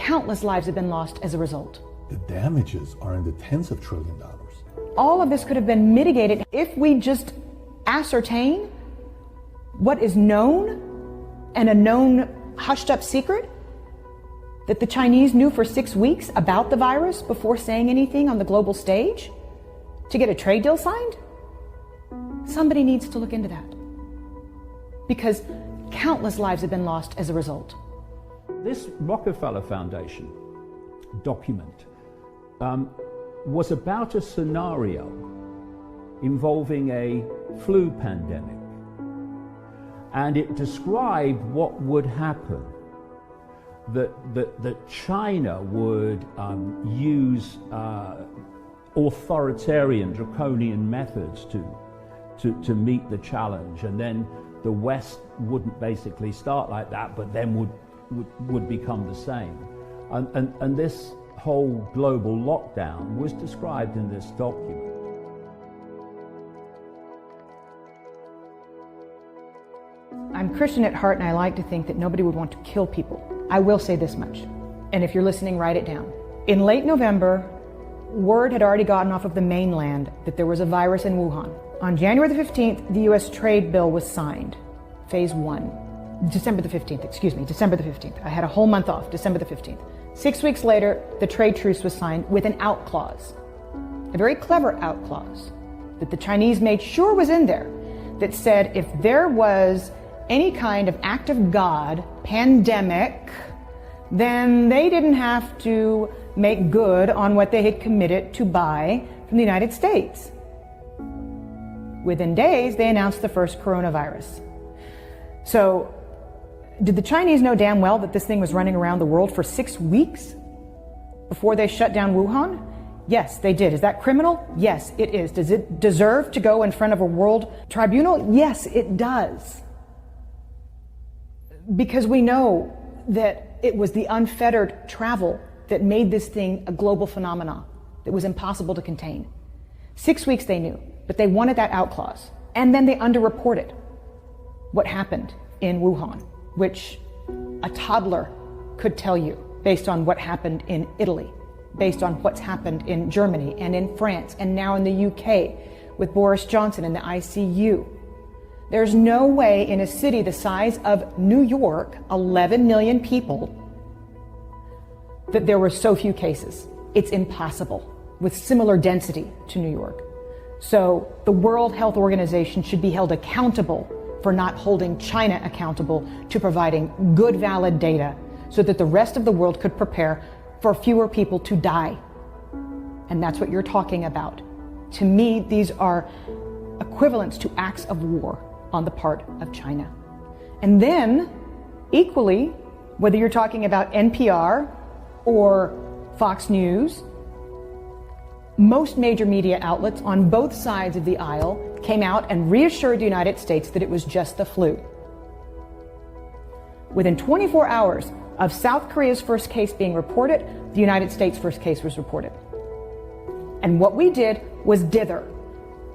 countless lives have been lost as a result. The damages are in the tens of trillions of dollars. All of this could have been mitigated if we just ascertain what is known and a known hushed up secret that the Chinese knew for 6 weeks about the virus before saying anything on the global stage to get a trade deal signed. Somebody needs to look into that, because countless lives have been lost as a result. This Rockefeller Foundation document was about a scenario involving a flu pandemic, and it described what would happen, that China would use authoritarian, draconian methods to meet the challenge, and then the West wouldn't basically start like that, but then would become the same. And this whole global lockdown was described in this document. I'm Christian at heart, and I like to think that nobody would want to kill people. I will say this much, and if you're listening, write it down. In late November, word had already gotten off of the mainland that there was a virus in Wuhan. On January the 15th, the U.S. trade bill was signed, phase 1. December the 15th. I had a whole month off, December the 15th. 6 weeks later, the trade truce was signed with an out clause, a very clever out clause that the Chinese made sure was in there, that said if there was any kind of act of God, pandemic, then they didn't have to make good on what they had committed to buy from the United States. Within days, they announced the first coronavirus. So, did the Chinese know damn well that this thing was running around the world for 6 weeks before they shut down Wuhan? Yes, they did. Is that criminal? Yes, it is. Does it deserve to go in front of a world tribunal? Yes, it does. Because we know that it was the unfettered travel that made this thing a global phenomenon that was impossible to contain. 6 weeks they knew, but they wanted that out clause. And then they underreported what happened in Wuhan, which a toddler could tell you based on what happened in Italy, based on what's happened in Germany and in France and now in the UK with Boris Johnson in the ICU. There's no way in a city the size of New York, 11 million people, that there were so few cases. It's impossible with similar density to New York. So the World Health Organization should be held accountable for not holding China accountable to providing good, valid data so that the rest of the world could prepare for fewer people to die. And that's what you're talking about. To me, these are equivalents to acts of war on the part of China. And then, equally, whether you're talking about NPR or Fox News, most major media outlets on both sides of the aisle came out and reassured the United States that it was just the flu. Within 24 hours of South Korea's first case being reported, the United States' first case was reported. And what we did was dither.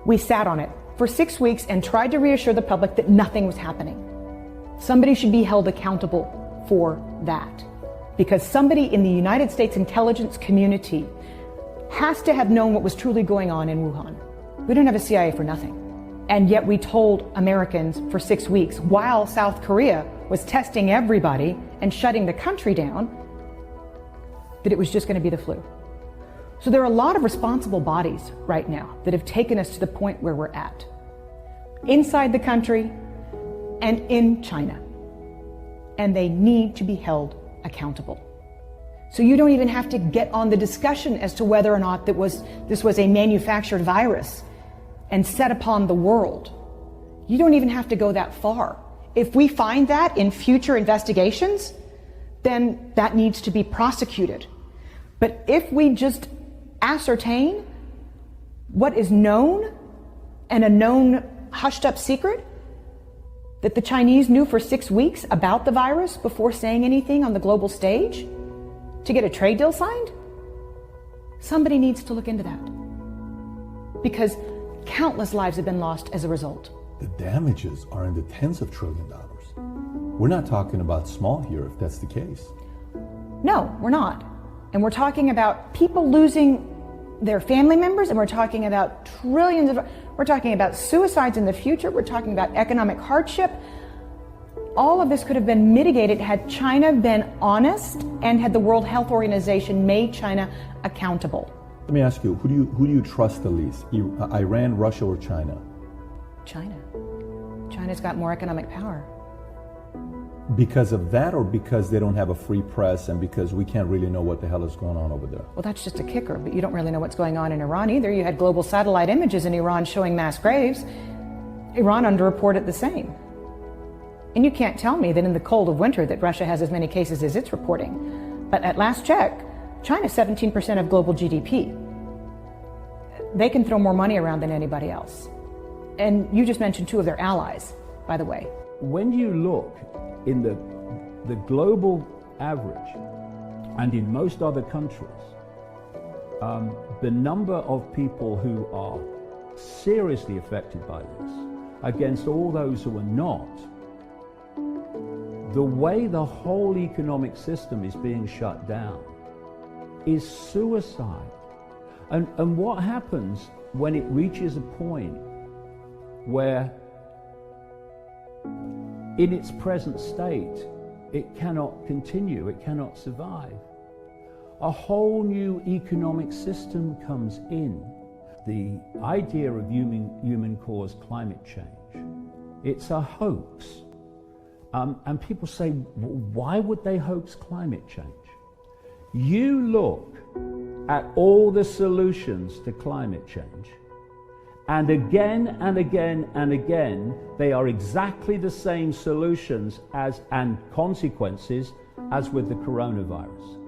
We sat on it for 6 weeks and tried to reassure the public that nothing was happening. Somebody should be held accountable for that, because somebody in the United States intelligence community has to have known what was truly going on in Wuhan. We don't have a CIA for nothing. And yet we told Americans for 6 weeks, while South Korea was testing everybody and shutting the country down, that it was just going to be the flu. So there are a lot of responsible bodies right now that have taken us to the point where we're at, inside the country and in China. And they need to be held accountable. So you don't even have to get on the discussion as to whether or not this was a manufactured virus and set upon the world. You don't even have to go that far. If we find that in future investigations, then that needs to be prosecuted. But if we just ascertain what is known and a known hushed up secret that the Chinese knew for 6 weeks about the virus before saying anything on the global stage to get a trade deal signed, somebody needs to look into that, because countless lives have been lost as a result. The damages are in the tens of trillions of dollars. We're not talking about small here if that's the case. No, we're not. And we're talking about people losing their family members, and we're talking about trillions of, we're talking about suicides in the future, we're talking about economic hardship. All of this could have been mitigated had China been honest and had the World Health Organization made China accountable. Let me ask you, who do you trust the least? Iran, Russia, or China? China. China's got more economic power. Because of that, or because they don't have a free press and because we can't really know what the hell is going on over there? Well, that's just a kicker, but you don't really know what's going on in Iran either. You had global satellite images in Iran showing mass graves. Iran underreported the same. And you can't tell me that in the cold of winter that Russia has as many cases as it's reporting. But at last check, China's 17% of global GDP. They can throw more money around than anybody else. And you just mentioned two of their allies, by the way. When you look in the global average and in most other countries, the number of people who are seriously affected by this against all those who are not, the way the whole economic system is being shut down is suicide. And what happens when it reaches a point where in its present state it cannot continue, it cannot survive? A whole new economic system comes in. The idea of human-caused climate change, it's a hoax. And people say, why would they hoax climate change? You look at all the solutions to climate change, and again and again and again, they are exactly the same solutions and consequences as with the coronavirus.